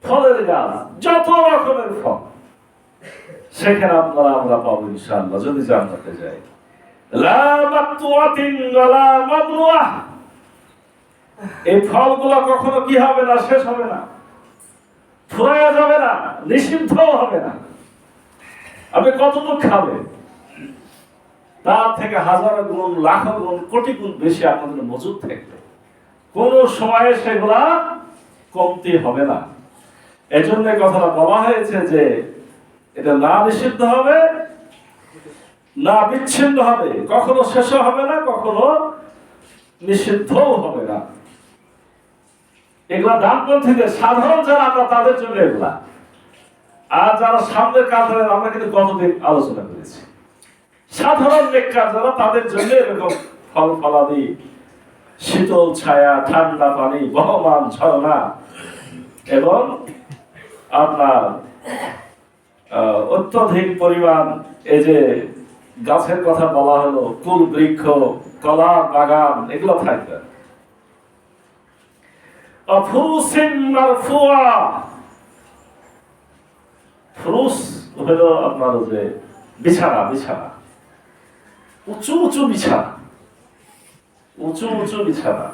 Speaker 1: ফলের গাছ, যত রকমের ফল সেখানে আপনারা আমরা পাবো ইনশাআল্লাহ যদি জান্নাতে যাই। লা মাকতুআতিন ওয়ালা মামনুআহ, এই ফলগুলো কখনো কি হবে না? শেষ হবে না, ফুরাইয়া যাবে না, নিষিদ্ধ হবে না। আপনি কতটুকু খাবেন তার থেকে হাজারো গুণ, লাখো গুণ, কোটি গুণ বেশি আপনাদের মজুদ থাকবে, কোন সময়ে সেগুলা কমতি হবে না। এজন্য কথাটা বলা হয়েছে যে এটা না নিষিদ্ধ হবে না বিচ্ছিন্ন হবে, কখনো শেষ হবে না, কখনো নিষিদ্ধও হবে না। এগুলা ডানপন্থীদের, সাধারণ যারা আমরা তাদের জন্য এগুলা। আর যারা সামনের কাতারে, আমরা কিন্তু গতদিন আলোচনা করেছি, সাধারণ নেককার যারা, তাদের জন্য এরকম ফল ফলাদি, শীতল ছায়া, ঠান্ডা পানি, বহমান ঝর্ণা এবং আপনার অত্যধিক পরিমাণ এই যে গাছের কথা বলা হলো, কুল বৃক্ষ, কলা বাগান, এগুলো থাকবে। ফুরুস হলো আপনার যে বিছানা, বিছানা, উঁচু উঁচু বিছানা, উঁচু উঁচু বিছানা।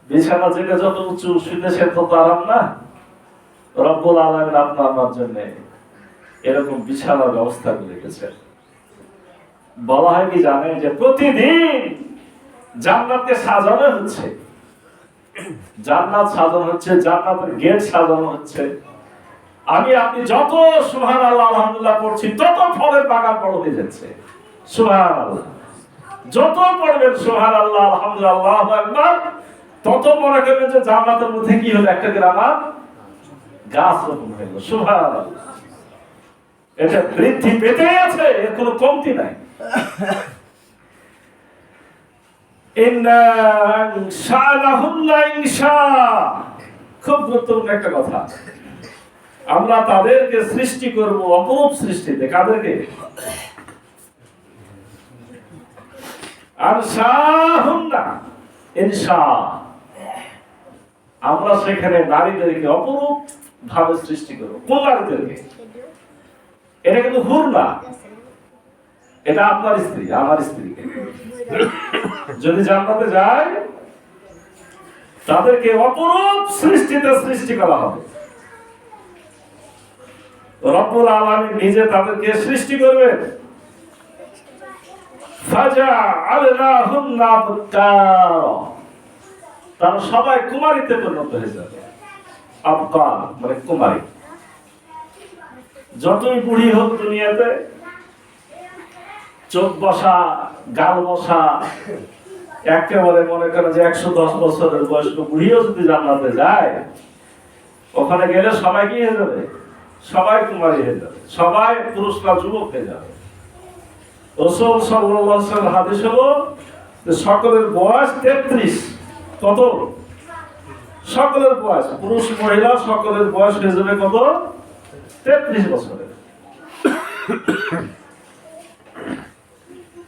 Speaker 1: বিছানা যেটা যত উঁচু, শুনে সে তত আরাম না? রব্বুল আলামিন আপনার আমার জন্য এরকম বিছানার ব্যবস্থা করে রেখেছেন। বলা হয় কি জানেন, যে প্রতিদিন জান্নাতকে সাজানো হচ্ছে, জান্নাত সাজানো হচ্ছে, জান্নাতের গেট সাজানো হচ্ছে। আমি আপনি যত সুবহানাল্লাহ আলহামদুলিল্লাহ পড়ছি, তত ফলের বাগান বড় হয়ে যাচ্ছে। সুবহানাল্লাহ, যত পড়বেন সুবহানাল্লাহ আলহামদুলিল্লাহ আল্লাহু আকবার, তত মনে করবেন যে জান্নাতের মধ্যে কি হলো, একটা গ্রামার গাছ রোপণ হয়ে গেল। সুবহানাল্লাহ, এটা বৃদ্ধি পেতেই আছে, এর কোনো কমতি নাই। খুব গুরুত্বপূর্ণ একটা কথা, আমরা তাদেরকে সৃষ্টি করব অপরূপ সৃষ্টিতে। কাদেরকে? আমরা সেখানে নারীদেরকে অপরূপ ভাবে সৃষ্টি করব। কোন নারীদেরকে? এটা কিন্তু হুর না, এটা আপনার স্ত্রী, আমার স্ত্রীকে যদি জান্নাতে যায়, তাদেরকে অপরূপ সৃষ্টিতে সৃষ্টি করা হবে। রব্বুল আলামিন নিজে তাদেরকে সৃষ্টি করবেন। ফাজআলনাহুন্না আবকার, তারা সবাই কুমারীতে পরিণত হয়ে যাবে। আবকার মানে কুমারী। যতই বুড়ি হোক দুনিয়াতে, চোখ বসা, গাল বসা, একেবারে মনে করেন যে 110 বছরের বয়স্ক বুড়িও যদি জান্নাতে যায়, ওখানে গেলে সবাই কি হয়ে যাবে? সবাই কুমারী হয়ে যাবে, সবাই পুরুষরা যুবক হয়ে যাবে। রাসূল সাল্লাল্লাহু আলাইহি ওয়াসাল্লাম হাদিস হলো যে সকলের বয়স 33। কত? সকলের বয়স, পুরুষ মহিলা সকলের বয়স হয়ে যাবে কত? 33 বছরের।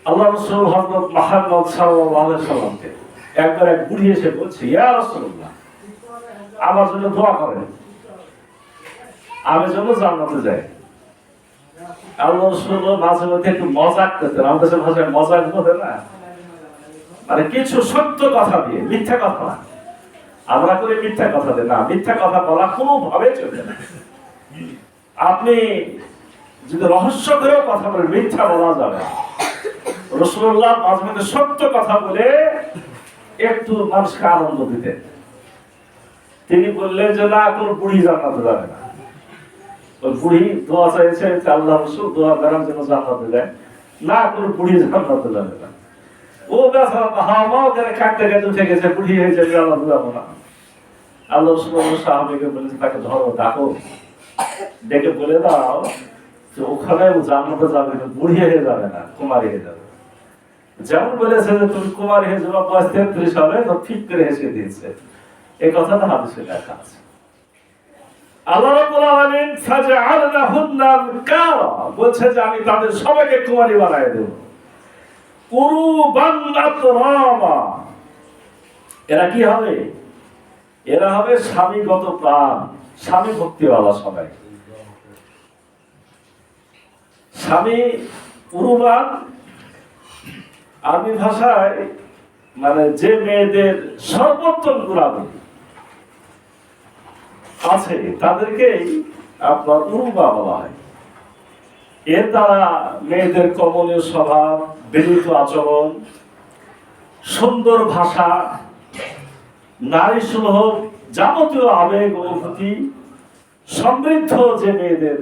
Speaker 1: আল্লাহ রাসূল হযরত মুহাম্মদ সাল্লাল্লাহু আলাইহি ওয়াসাল্লামকে একবার এক বুড়ি এসে বলছে, ইয়া রাসূলুল্লাহ, আমার জন্য দোয়া করেন, আমি যেন জান্নাতে যাই। আল্লাহ রাসূল মাঝে মধ্যে একটু মজাক করতেন, আমাদের ভাষায় মজাক বলে না, মানে কিছু সত্য কথা দিয়ে, মিথ্যা কথা না। আমরা করি মিথ্যা কথা দিয়ে, না, মিথ্যা কথা বলা কোনোভাবে চলবে না। আপনি যদি রহস্য করেও কথা বলেন, মিথ্যা বলা যাবে না। রাসূলুল্লাহ মাঝে মধ্যে সত্য কথা বলে একটু মানুষকে আনন্দ দিতেন। তিনি বললেন যে না, কোন বুড়ি জান্নাতে যাবে না। ওই বুড়ি দোয়া চাইছে, আল্লাহ রাসূল দোয়া করার জন্য জান্নাতে যায়, না, কোন বুড়ি জান্নাতে যাবে না। ও বেচারা হাওয়া করে কাটতে কাটতে উঠে গেছে, বুড়ি হয়েছে, জান্নাতে যাবো না। আল্লাহ রাসূল সাহাবীকে বলেছে, তাকে ধরো, ডাকো, ডেকে বলে দাও যে ওখানে জান্নাতে যাবে, বুড়ি হয়ে যাবে না, কুমারী হয়ে যাবে। যেমন বলেছে যে তুমি কুমারী হয়ে যাবা, বয়স 33 হবে, তো ঠিক করে হেসে দিয়েছে। এই কথাটা হাদিসে লেখা আছে। আল্লাহ রাব্বুল আলামিন ফাজআলনাহুন্না বুকারা, বলছে যে আমি তাদের সবাইকে কুমারী বানায় দেব। কুরুবান আতরাবা, এরা কি হবে? এরা হবে স্বামীগত প্রাণ, স্বামী ভক্তিওয়ালা সবাই। স্বামী উরুবান আরবি ভাষায় মানে যে মেয়েদের সর্বোত্তম গুণাবলী আছে তাদেরকেই আপনার উরুবা বলা হয়। এর দ্বারা মেয়েদের কমনীয় স্বভাব, বিনীত আচরণ, সুন্দর ভাষা, নারী সুলভ যাবতীয় আবেগ অনুভূতি সমৃদ্ধ যে মেয়েদের,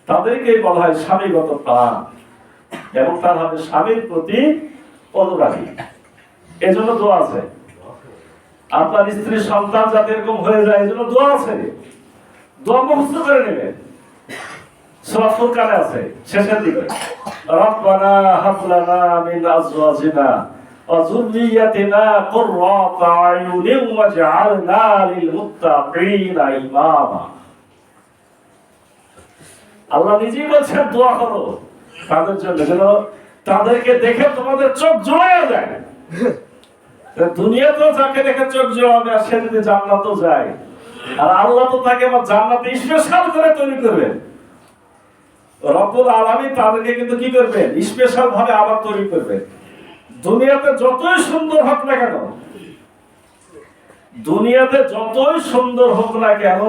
Speaker 1: তাদেরকেই বলা হয় স্বামীগত প্রাণ, এবং তার হবে স্বামীর প্রতি অনুরাগী। এজন্য দোয়া আছে, আপনার স্ত্রী সন্তান যাতে এরকম হয়ে যায় এজন্য দোয়া আছে। দোয়া মুখস্থ করে নেবেন। সূরা ফুরকানে আছে শেষের দিকে, রব্বানা হাব লানা মিন আজওয়াজিনা ওয়া যুররিয়াতিনা কুররাতা আয়ুনিন ওয়াজআলনা লিল মুত্তাকিনা ইমামা। আল্লাহ নিজেই বলছেন দোয়া করো তাদের জন্য, যেন তাদেরকে দেখে তোমাদের চোখ জোড়ায় যায়। দুনিয়াতেও যাকে দেখে চোখ জোড়াবে, আর সে যদি জান্নাতেও যায়, আর আল্লাহ তো তাকে আবার জান্নাতে স্পেশাল করে তৈরি করবেন। রব্বুল আলামিন তাদেরকে কিন্তু কি করবেন? স্পেশাল ভাবে আবার তৈরি করবেন। দুনিয়াতে যতই সুন্দর হোক না কেন, দুনিয়াতে যতই সুন্দর হোক না কেন,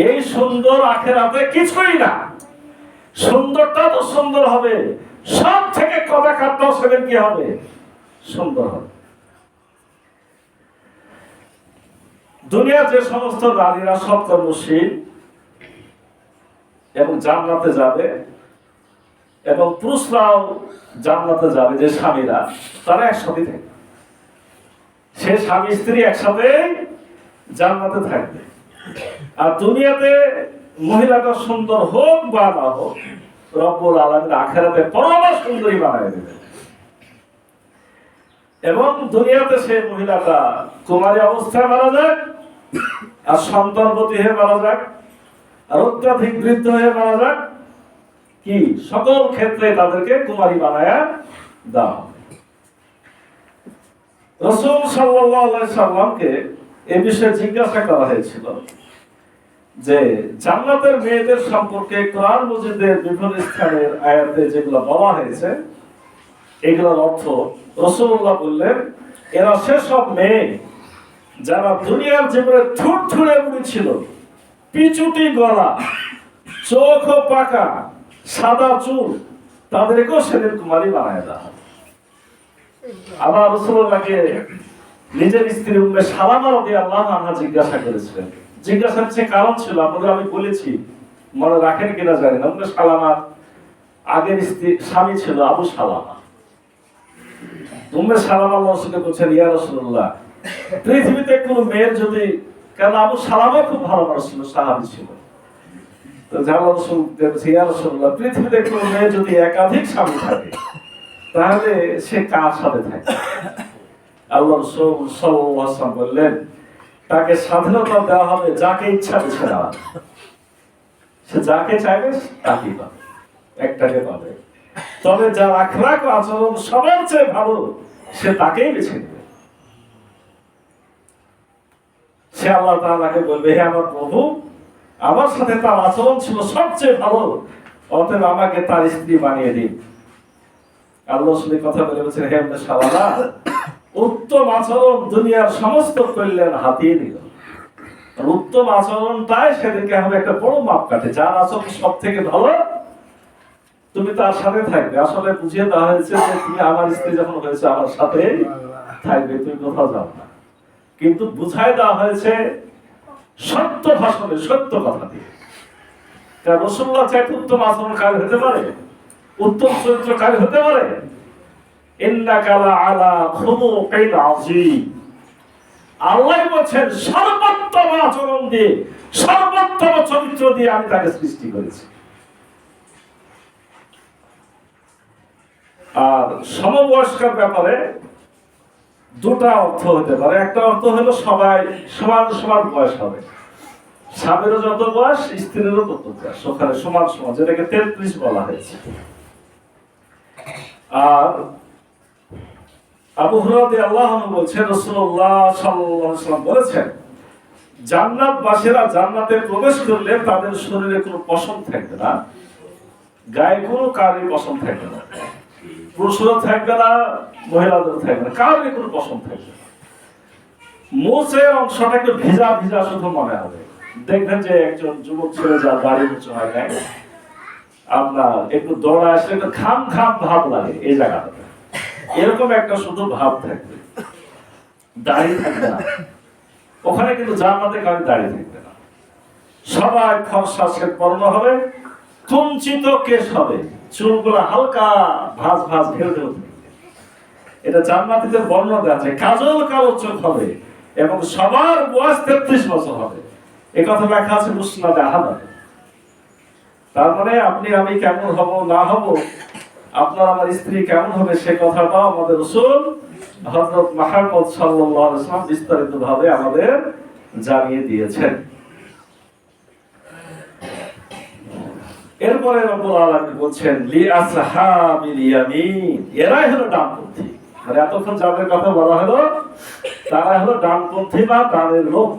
Speaker 1: এই সুন্দর আখিরাতে কিছুই না। সুন্দরটা তো সুন্দর হবে, সব থেকে কথা কাটটাও সেদিন কি হবে? সুন্দর হবে। দুনিয়ার যে সমস্ত নারীরা সৎকর্মশীল এবং জান্নাতে যাবে, এবং পুরুষরাও জান্নাতে যাবে, যে স্বামীরা, তারা একসাথে থাকবে। সে স্বামী স্ত্রী একসাথে জান্নাতে থাকবে। আর দুনিয়াতে মহিলাটা সুন্দর হোক বা না হোক, রব্বুল আলামিন আখিরাতে পরমা সুন্দরী বানায় দেবে। এবং দুনিয়াতে সে মহিলাটা কুমারী অবস্থায় মারা যাক, আর সন্তানবতী হয়ে মারা যাক, আর অত্যাধিক বৃদ্ধ হয়ে মারা যাক, কি সকল ক্ষেত্রে তাদেরকে কুমারী বানায়া দাও। রাসূল সাল্লাল্লাহু আলাইহি সাল্লামকে এই বিষয়ে জিজ্ঞাসা করা হয়েছিল যে জান্নাতের মেয়েদের সম্পর্কে কোরআন মাজিদের বিভিন্ন স্থানের আয়াতে যেগুলো বলা হয়েছে, এগুলোর অর্থ রাসূলুল্লাহ বললেন, এরা সেসব মেয়ে যারা দুনিয়ার জীবনে থুরথুরে বুড়ি ছিল, পিচুটি গলা, চোখ পাকা, সাদা চুল, তাদেরকেও সেদিন কুমারী বানায় দেওয়া হবে। আবার রাসূলুল্লাহকে নিজের স্ত্রী উম্মে সালামা রাদিয়াল্লাহু আনহা জিজ্ঞাসা করেছিলেন। জিজ্ঞাসার যে কারণ ছিল আপনাদের আমি বলেছি, মনে রাখেন কিনা জানি না। উম্মে সালামার আগের স্বামী ছিল আবু সালামা। উম্মে সালামা রাসূলকে বলছেন, ইয়া রাসূলুল্লাহ, পৃথিবীতে কোন মেয়ের যদি, কারণ আবু সালামা খুব ভালো মানুষ ছিল, সাহাবী ছিল, তো জানাল রাসূল বলছেন, ইয়া রাসূলুল্লাহ, পৃথিবীতে কোন মেয়ে যদি একাধিক স্বামী থাকে তাহলে সে কার সাথে থাকে? আল্লাহ রাসূল সাল্লাল্লাহু আলাইহি ওয়াসাল্লাম বললেন, তাকে স্বাধীনতা দেওয়া হবে, যাকে ইচ্ছা বেছে নেওয়া। সে যাকে চাইবে তাকেই পাবে, একটাকে পাবে। তবে যার আখলাক ও আচরণ সবার চেয়ে ভালো, সে তাকেই বেছে নেবে। সে আল্লাহ তাআলাকে বলবে, হে আমার প্রভু, আমার সাথে তার আচরণ ছিল সবচেয়ে ভালো, অতএব আমাকে তার স্ত্রী বানিয়ে দিন। আল্লাহ রাসূলের কথা বলে বলছেন, হে উম্মে সালামা, উত্তম আচরণ দুনিয়ার সমস্ত কল্যাণ হাতিয়ে দিল। উত্তম আচরণটাই সেদিকে হবে একটা বড় মাপকাঠি। যার আচরণ সব থেকে ভালো, তুমি তার সাথে থাকবে। আসলে বুঝিয়ে দেওয়া হয়েছে যে তুমি আমার স্ত্রী যখন হয়েছে আমার সাথে থাকবে, তুমি কোথাও যাও না। কিন্তু বুঝাই দেওয়া হয়েছে সত্য ভাষণে, সত্য কথা দিয়ে। কারণ রাসূলুল্লাহ চাইতে উত্তম আচরণকারী হতে পারে, উত্তম চরিত্রকারী হতে পারে। ইন্নাকা লাআলা খুলুকিন আযীম। আল্লাহ বলেন সর্বোত্তম আচরণ দিয়ে, সর্বোত্তম চরিত্র দিয়ে আমি তাকে সৃষ্টি করেছি। আর সমবয়স্কের ব্যাপারে দুটা অর্থ হতে পারে। একটা অর্থ হলো সবাই সমান সমান বয়স হবে, স্বামীরও যত বয়স স্ত্রীরও তত বয়স, ওখানে সমান সমান, যেটাকে 33 বলা হয়েছে। আর আবু হুরায়রা রাদিয়াল্লাহু আনহু বলছেন, রাসূলুল্লাহ সাল্লাল্লাহু আলাইহি ওয়াসাল্লাম বলেছেন, জান্নাতবাসীরা জান্নাতে প্রবেশ করলে তাদের শরীরে কোনো পশম থাকবে না, গায়ে কোনো কারোর পশম থাকবে না, পুরুষেরও থাকবে না, মহিলাদেরও থাকবে না, কারোর কোনো পশম থাকবে না। মোচের অংশটা একটু ভিজা ভিজা শুধু মনে হবে। দেখবেন যে একজন যুবক ছেলে যার বাড়ি উঁচু হয় নাই, আপনার একটু দৌড়া আসলে একটু খাম খাম ভাব লাগে এই জায়গাটা, এরকম একটা শুধু ভাব থাকবে, দাঁড়িয়ে থাকবে না। ওখানে কিন্তু জান্নাতে কারো দাঁড়িয়ে থাকবে না, সবাই ফর্সা শ্বেত বর্ণ হবে, কুঞ্চিত কেশ হবে, চুলগুলো হালকা ভাঁজ ভাঁজ ঢেউ ঢেউ। এটা জান্নাতীদের বর্ণনা আছে। কাজল কালো চোখ হবে এবং সবার বয়স 33 বছর হবে। এই কথা লেখা আছে মুসনাদে আহমদে। তার মানে আপনি আমি কেমন হব না হব, আপনার আমার স্ত্রী কেমন হবে, সে কথাটা আমাদের রাসূল হযরত মুহাম্মদ সাল্লাল্লাহু আলাইহি ওয়াসাল্লাম বিস্তারিতভাবে আমাদের জানিয়ে দিয়েছেন। এরপরে রব্বুল আলামিন বলছেন, লি আসহাবিল ইয়ামিন, এরাই হলো ডানপন্থী। মানে এতক্ষণ যাদের কথা বলা হলো তারা হলো ডানপন্থী বা ডানের লোক।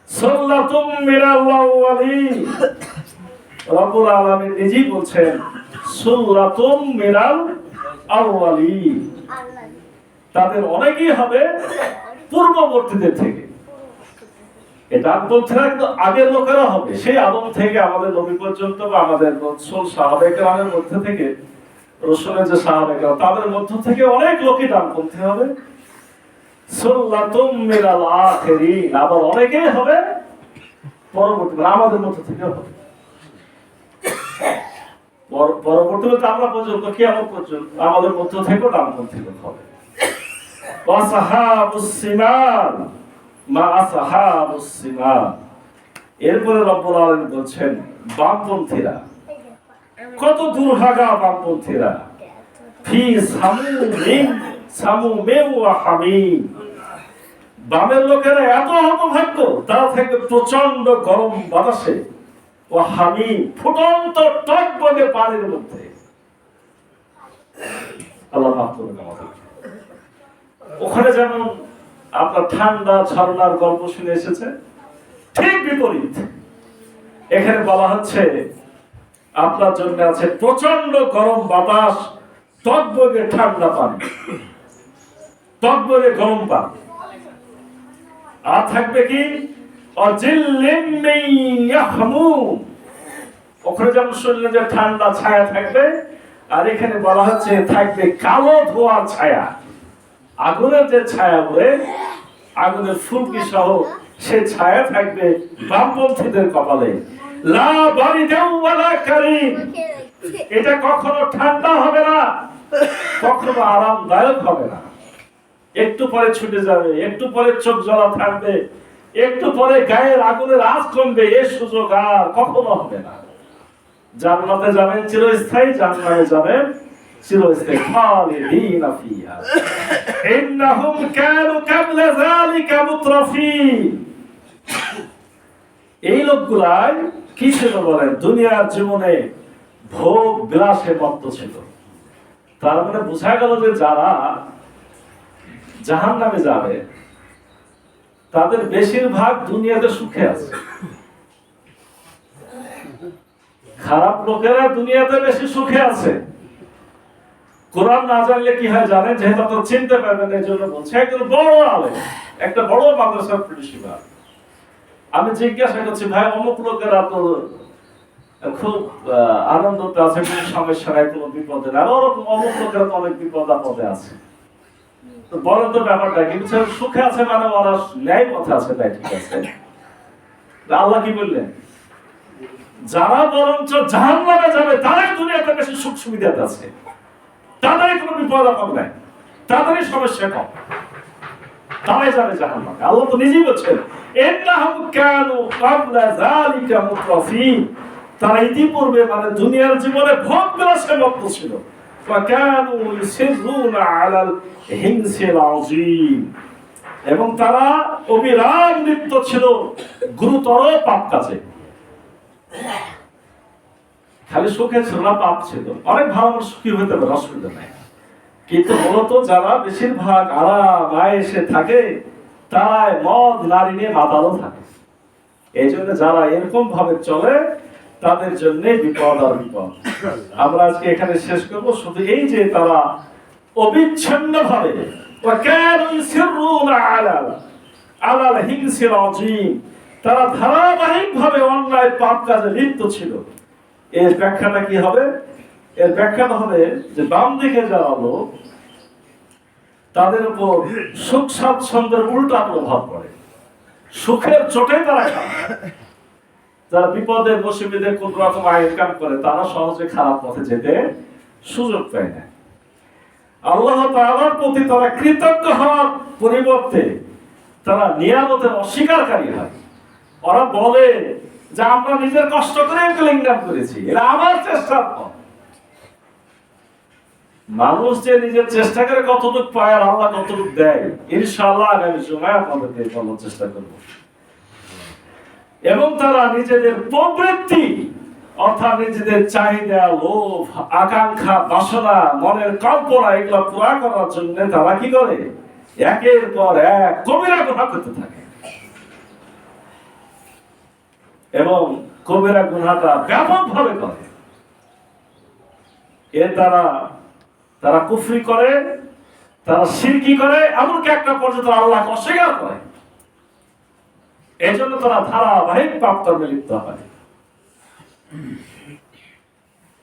Speaker 1: সাল্লাতুম মিনাল আউয়ালিন, রব্বুল আলামিন নিজেই বলছেন, সাল্লাতুম মিনাল আউয়ালিন, তাদের অনেকেই হবে পূর্ববর্তীদের থেকে। এটা ডানপন্থীরা কিন্তু আগের লোকেরা হবে, সেই আদম থেকে আমাদের নবী পর্যন্ত বা আমাদের রাসূল সাহাবায়ে কেরামের মধ্যে থেকে, রাসূলের যে সাহাবায়ে কেরাম তাদের মধ্য থেকে অনেক লোকই ডানপন্থী হবে। সুল্লাতুম মিনাল আখিরিন, আবার অনেকেই হবে পরবর্তী, আমাদের মধ্য থেকে হবে। পরবর্তীতে আমরা পর্যন্ত, কিয়ামত পর্যন্ত আমাদের মধ্য থেকে ডানপন্থী লোক হবে। ওয়াসহাবুস সিমান মা আসহাবুস সিমান, এরপরে রব্বুল আলামিন বলছেন বামপন্থীরা, কত দুর্ভাগা বামপন্থীরা, ফি সামুমিন ওয়া হামিম, বামের লোকেরা এত হতভাগ্য, তারা থাকবে প্রচন্ড গরম বাতাসে, ও হামিম, ফুটন্ত টকবগে পানির মধ্যে। আল্লাহ মাফ করুন আমাদের। ওখানে যেমন আপনার ঠান্ডা ঝর্ণার গল্প শুনে এসেছে, ঠিক বিপরীত এখানে বলা হচ্ছে আপনার জন্য আছে প্রচন্ড গরম বাতাস, টকবগে ঠান্ডা পানি, টকবগে গরম পানি। আর থাকবে কি, অজিল্লিম মিন ইয়াহমুম, ওখানে যেমন শরীরে যে ঠান্ডা ছায়া থাকবে, আর এখানে বলা হচ্ছে থাকবে কালো ধোঁয়ার ছায়া, আগুনের যে ছায়া বলে, আগুনের ফুলকি সহ সে ছায়া থাকবে বামপন্থীদের কপালে। লা বারিদাও ওয়ালা কারীম, এটা কখনো ঠান্ডা হবে না, কখনো আরামদায়ক হবে না। একটু পরে ছুটে যাবে, একটু পরে চোখ জ্বলা থাকবে, একটু পরে গায়ের আগুনের আঁচ কমবে, এই সুযোগ আর কখনো হবে না। জান্নাতে যাবেন চিরস্থায়ী, জান্নাতে যাবেন চিরস্থায়ী, খালিদিনা ফিহা ইন্নাহুম কানু ক্বাবলা যালিকা মুতরাফিন। এই লোকগুলাই কি ছিল বলেন, দুনিয়ার জীবনে ভোগ বিলাসে মত্ত ছিল। তার মানে বোঝা গেল যে যারা জাহান্নামে যাবে তাদের বেশিরভাগ দুনিয়াতে সুখে আছে। খারাপ লোকেরা দুনিয়াতে বেশি সুখে আছে। কোরআন না জানলে কি হয় জানেন, যেহেতু তো চিনতে পারবেন, এই জন্য বলছে, একজন বড় আলেম, একটা বড় মাদ্রাসার প্রিন্সিপাল। আমি জিজ্ঞাসা করছি, ভাই অমুক লোকেরা তো খুব আনন্দতে আছে, কোনো সমস্যা নাই, কোনো বিপদে নাই, ওরকম অমুক লোকেরা তো অনেক বিপদ আপদে আছে, তো বলেন তো ব্যাপারটা কি? সুখে আছে মানে ওরা ন্যায় পথে আছে, তাই ঠিক আছে। আল্লাহ কি বললেন, যারা বরঞ্চ জাহান্নামে যাবে তারাই দুনিয়াতে বেশি সুখ সুবিধাতে আছে, তাদেরই কোনো বিপদ আপদ নাই, তাদেরই সমস্যা কম, তারাই যাবে জাহান্নামে। আল্লাহ তো নিজেই বলছেন, ইন্নাহুম কানু ক্বাবলা যালিকা মুতরাফিন, তারা ইতিপূর্বে মানে দুনিয়ার জীবনে ভোগ বিলাসে মত্ত ছিল। فَكَانُوا يُصِرُّونَ عَلَى الْحِنْثِ الْعَظِيمِ এবং তারা অবিরাম লিপ্ত ছিল গুরুতর পাপ কাজে। খালি সুখে ছিল না, পাপ ছিল। অনেক ভালো মানুষ সুখী হতে পারে, অসুবিধা নাই, কিন্তু মূলত যারা বেশিরভাগ আরাম আয়েশে থাকে তারা মদ নারী নিয়ে মাতালও থাকে। এই জন্য যারা এরকম ভাবে চলে তাদের জন্য বিপদ আর বিপদ। আমরা আজকে এখানে শেষ করব শুধু এই যে তারা অবিচ্ছিন্ন ভাবে তারা ধারাবাহিক ভাবে অন্যায় পাপ কাজে লিপ্ত ছিল। এর ব্যাখ্যাটা কি হবে? এর ব্যাখ্যাটা হবে যে বাম দিকে যারা লোক তাদের উপর সুখ স্বাচ্ছন্দ্যের উল্টা প্রভাব পড়ে, সুখের চোটে তারা খায়। যারা বিপদে মুসিবতে কোন রকম ইনকাম করে তারা সহজে খারাপ পথে যেতে সুযোগ পায় না। আল্লাহ তাআলার প্রতি তারা কৃতজ্ঞ হওয়ার পরিবর্তে তারা নিয়ামতের অস্বীকারী হয়। ওরা বলে যে আমরা নিজের কষ্ট করে ইনকাম করেছি, এটা আমার চেষ্টার ফল। মানুষ যে নিজের চেষ্টা করে কতটুকু পায় আর আল্লাহ কতটুকু দেয়, ইনশাআল্লাহ আগামী সময় আপনাদেরকে বলার চেষ্টা করব। এবং তারা নিজেদের প্রবৃত্তি অর্থাৎ নিজেদের চাহিদা, লোভ, আকাঙ্ক্ষা, বাসনা, মনের কল্পনা এগুলো পুরা করার জন্য তারা কি করে? একের পর এক কবিরা গুনাহ করতে থাকে এবং কবিরা গুনাহটা ব্যাপকভাবে করে। এর দ্বারা তারা কুফরি করে, তারা শিরকি করে, এমনকি একটা পর্যন্ত আল্লাহকে অস্বীকার করে। এই জন্য তারা ধারাবাহিক পাপ কর্মে লিপ্ত হয়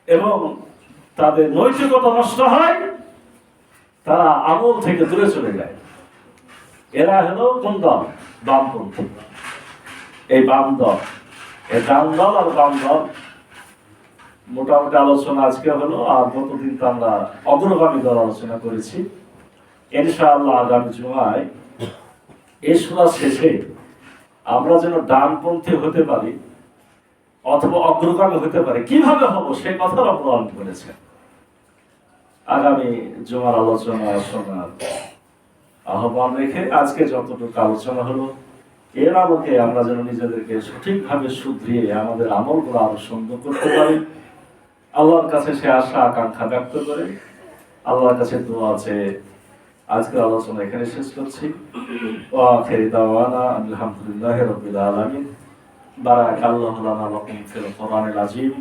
Speaker 1: এবং তাদের নৈতিকতা নষ্ট হয়, তারা আমল থেকে দূরে চলে যায়। এরা হলো কোন দল? বামপন্থী। এই বাম দল, এই ডান দল আর বাম দল মোটামুটি আলোচনা আজকে হলো, আর গতদিন তো আমরা অগ্রগামী দল আলোচনা করেছি। ইনশাআল্লাহ আগামী জুমায় এই সূরা শেষে আমরা যেন ডানপন্থী হতে পারি অথবা অগ্রগামী হতে পারি, কিভাবে হব সেই কথা রব্বুল আলামিন বলেছেন। আগামী জুমার আলোচনা শোনার আহ্বান রেখে আজকে যতটুকু আলোচনা হলো এর আলোকে আমরা যেন নিজেদেরকে সঠিকভাবে শুধরিয়ে আমাদের আমলগুলো আরো সুন্দর করতে পারি। আল্লাহর কাছে সে আশা আকাঙ্ক্ষা ব্যক্ত করে আল্লাহর কাছে দোয়া আছে। আজকের আলোচনা এখানে শেষ করছি। ওয়া আখিরু দাওয়ানা আলহামদুলিল্লাহি রাব্বিল আলামিন। বারাকাল্লাহু লানা ওয়া লাকুম ফিল কোরআনিল আযীম।